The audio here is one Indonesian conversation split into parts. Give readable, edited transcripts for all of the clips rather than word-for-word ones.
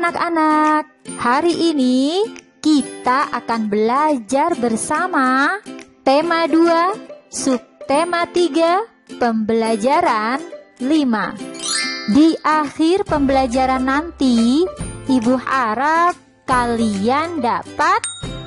anak-anak, hari ini kita akan belajar bersama tema 2, subtema 3, pembelajaran 5. Di akhir pembelajaran nanti, Ibu harap kalian dapat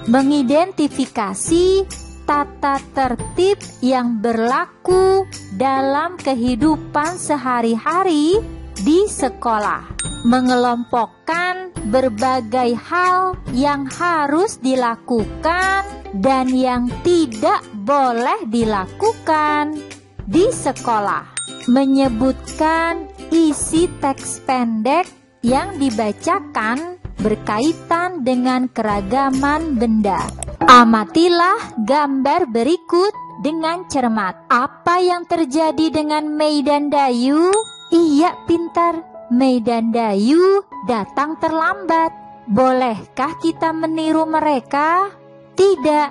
mengidentifikasi tata tertib yang berlaku dalam kehidupan sehari-hari di sekolah, mengelompokkan berbagai hal yang harus dilakukan dan yang tidak boleh dilakukan di sekolah, menyebutkan isi teks pendek yang dibacakan berkaitan dengan keragaman benda. Amatilah gambar berikut dengan cermat. Apa yang terjadi dengan Mei dan Dayu? Iya, pintar. Mei dan Dayu datang terlambat. Bolehkah kita meniru mereka? Tidak.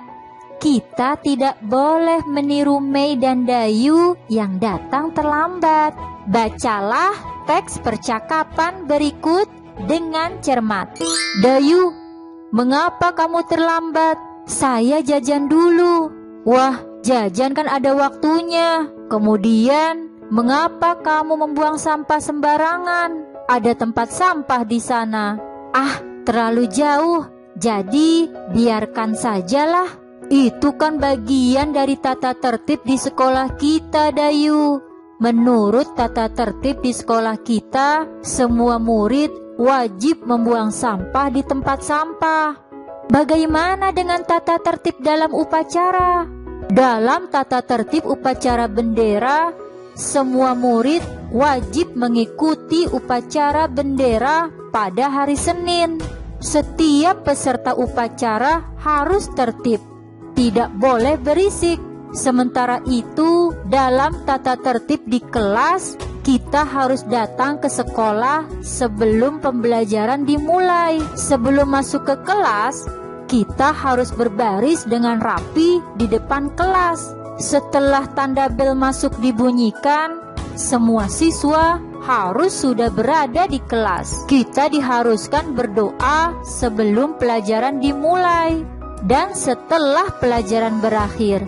Kita tidak boleh meniru Mei dan Dayu yang datang terlambat. Bacalah teks percakapan berikut dengan cermat. Dayu, mengapa kamu terlambat? Saya jajan dulu. Wah, jajan kan ada waktunya. Kemudian, mengapa kamu membuang sampah sembarangan? Ada tempat sampah di sana. Ah, terlalu jauh. Jadi, biarkan sajalah. Itu kan bagian dari tata tertib di sekolah kita, Dayu. Menurut tata tertib di sekolah kita, semua murid wajib membuang sampah di tempat sampah. Bagaimana dengan tata tertib dalam upacara? Dalam tata tertib upacara bendera, semua murid wajib mengikuti upacara bendera pada hari Senin. Setiap peserta upacara harus tertib, tidak boleh berisik. Sementara itu, dalam tata tertib di kelas, kita harus datang ke sekolah sebelum pembelajaran dimulai. Sebelum masuk ke kelas, kita harus berbaris dengan rapi di depan kelas. Setelah tanda bel masuk dibunyikan, semua siswa harus sudah berada di kelas. Kita diharuskan berdoa sebelum pelajaran dimulai dan setelah pelajaran berakhir,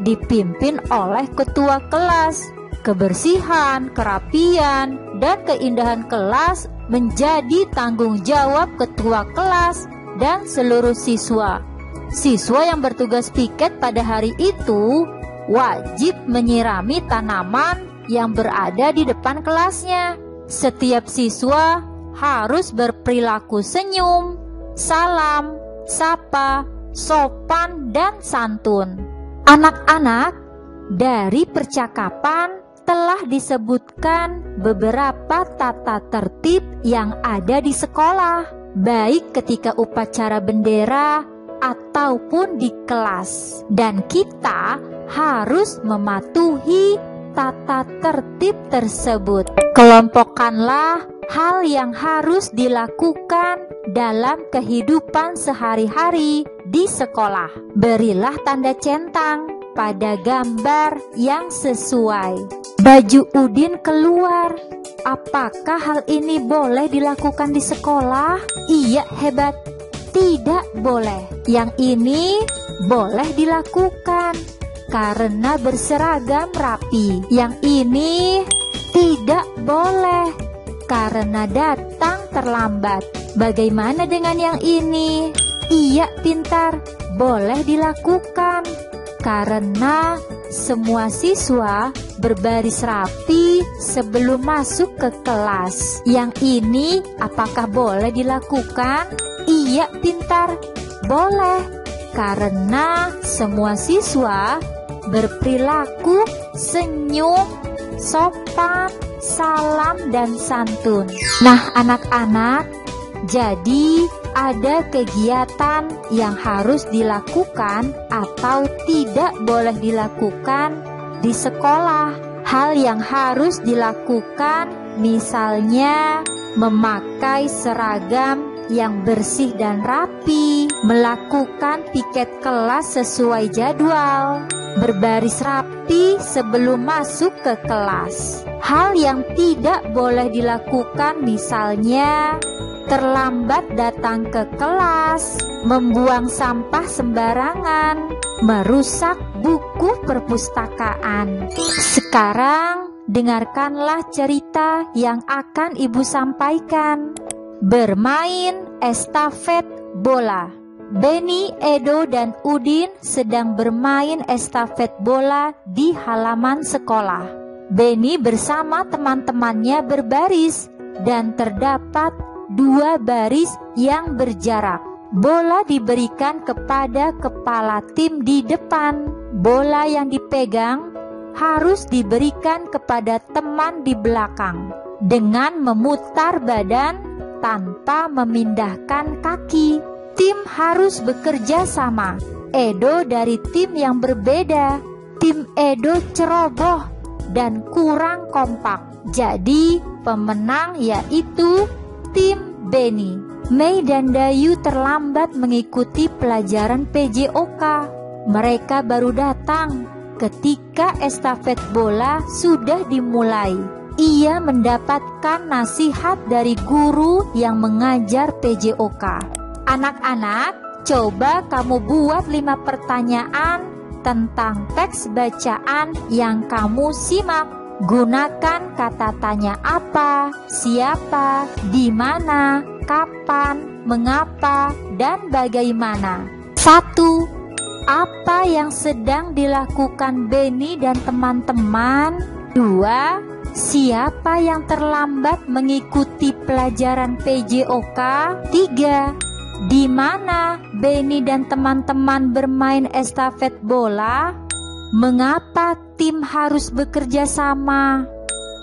dipimpin oleh ketua kelas. Kebersihan, kerapian, dan keindahan kelas menjadi tanggung jawab ketua kelas dan seluruh siswa. Siswa yang bertugas piket pada hari itu wajib menyirami tanaman yang berada di depan kelasnya. Setiap siswa harus berperilaku senyum, salam, sapa, sopan, dan santun. Anak-anak, dari percakapan telah disebutkan beberapa tata tertib yang ada di sekolah, baik ketika upacara bendera ataupun di kelas. Dan kita harus mematuhi tata tertib tersebut. Kelompokkanlah hal yang harus dilakukan dalam kehidupan sehari-hari di sekolah. Berilah tanda centang pada gambar yang sesuai. Baju Udin keluar. Apakah hal ini boleh dilakukan di sekolah? Iya, hebat. Tidak boleh. Yang ini boleh dilakukan karena berseragam rapi. Yang ini tidak boleh karena datang terlambat. Bagaimana dengan yang ini? Iya, pintar. Boleh dilakukan karena semua siswa berbaris rapi sebelum masuk ke kelas. Yang ini apakah boleh dilakukan? Iya, pintar. Boleh karena semua siswa berperilaku senyum, sopan, salam, dan santun. Nah, anak-anak, jadi ada kegiatan yang harus dilakukan atau tidak boleh dilakukan di sekolah. Hal yang harus dilakukan misalnya memakai seragam yang bersih dan rapi, melakukan piket kelas sesuai jadwal, berbaris rapi sebelum masuk ke kelas. Hal yang tidak boleh dilakukan misalnya terlambat datang ke kelas, membuang sampah sembarangan, merusak buku perpustakaan. Sekarang dengarkanlah cerita yang akan ibu sampaikan. Bermain estafet bola. Benny, Edo, dan Udin sedang bermain estafet bola di halaman sekolah. Benny bersama teman-temannya berbaris dan terdapat 2 baris yang berjarak. Bola diberikan kepada kepala tim di depan. Bola yang dipegang harus diberikan kepada teman di belakang dengan memutar badan tanpa memindahkan kaki. Tim harus bekerja sama. Edo dari tim yang berbeda. Tim Edo ceroboh dan kurang kompak. Jadi pemenang yaitu tim Benny. Mei dan Dayu terlambat mengikuti pelajaran PJOK. Mereka baru datang ketika estafet bola sudah dimulai. Ia mendapatkan nasihat dari guru yang mengajar PJOK. Anak-anak, coba kamu buat 5 pertanyaan tentang teks bacaan yang kamu simak. Gunakan kata tanya apa, siapa, di mana, kapan, mengapa, dan bagaimana. 1. Apa yang sedang dilakukan Benny dan teman-teman? 2. Siapa yang terlambat mengikuti pelajaran PJOK? 3. Di mana Benny dan teman-teman bermain estafet bola? Mengapa tim harus bekerja sama?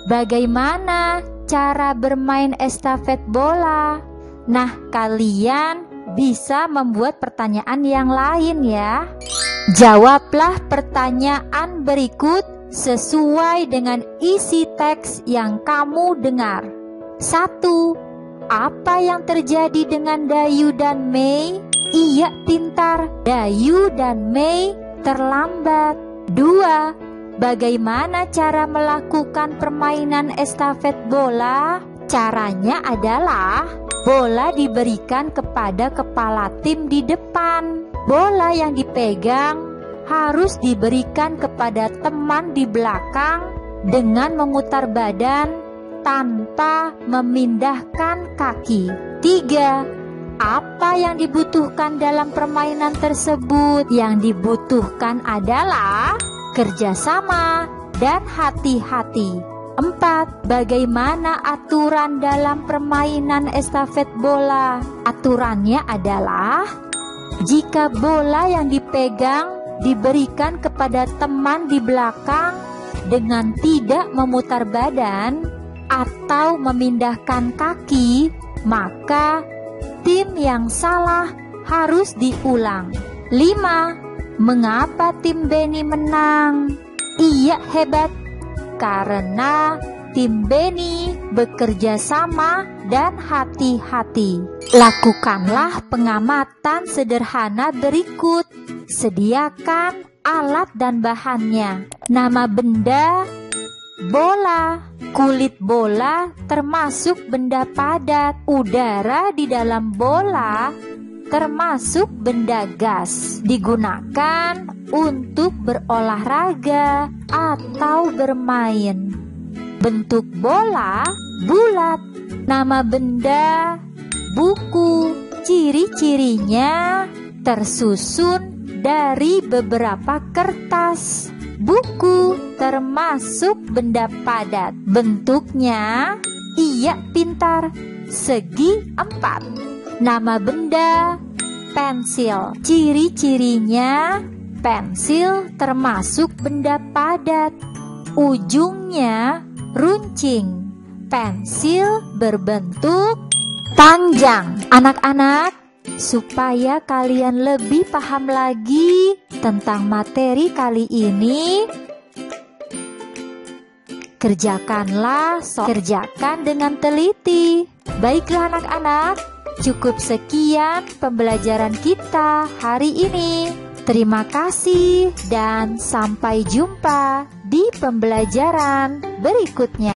Bagaimana cara bermain estafet bola? Nah, kalian bisa membuat pertanyaan yang lain ya. Jawablah pertanyaan berikut sesuai dengan isi teks yang kamu dengar. 1. Apa yang terjadi dengan Dayu dan Mei? Ia pintar. Dayu dan Mei terlambat. 2. Bagaimana cara melakukan permainan estafet bola? Caranya adalah bola diberikan kepada kepala tim di depan. Bola yang dipegang harus diberikan kepada teman di belakang dengan memutar badan tanpa memindahkan kaki. 3. Apa yang dibutuhkan dalam permainan tersebut? Yang dibutuhkan adalah kerjasama dan hati-hati. 4. Bagaimana aturan dalam permainan estafet bola? Aturannya adalah jika bola yang dipegang diberikan kepada teman di belakang dengan tidak memutar badan atau memindahkan kaki, maka tim yang salah harus diulang. 5. Mengapa tim Benny menang? Ia hebat karena tim Benny bekerja sama dan hati-hati. Lakukanlah pengamatan sederhana berikut. Sediakan alat dan bahannya. Nama benda bola. Kulit bola termasuk benda padat. Udara di dalam bola termasuk benda gas. Digunakan untuk berolahraga atau bermain. Bentuk bola bulat. Nama benda buku. Ciri-cirinya tersusun dari beberapa kertas. Buku termasuk benda padat. Bentuknya ia pintar. Segi 4. Nama benda pensil. Ciri-cirinya pensil termasuk benda padat. Ujungnya runcing. Pensil berbentuk panjang. Anak-anak, supaya kalian lebih paham lagi tentang materi kali ini, kerjakan dengan teliti. Baiklah anak-anak, cukup sekian pembelajaran kita hari ini. Terima kasih dan sampai jumpa di pembelajaran berikutnya.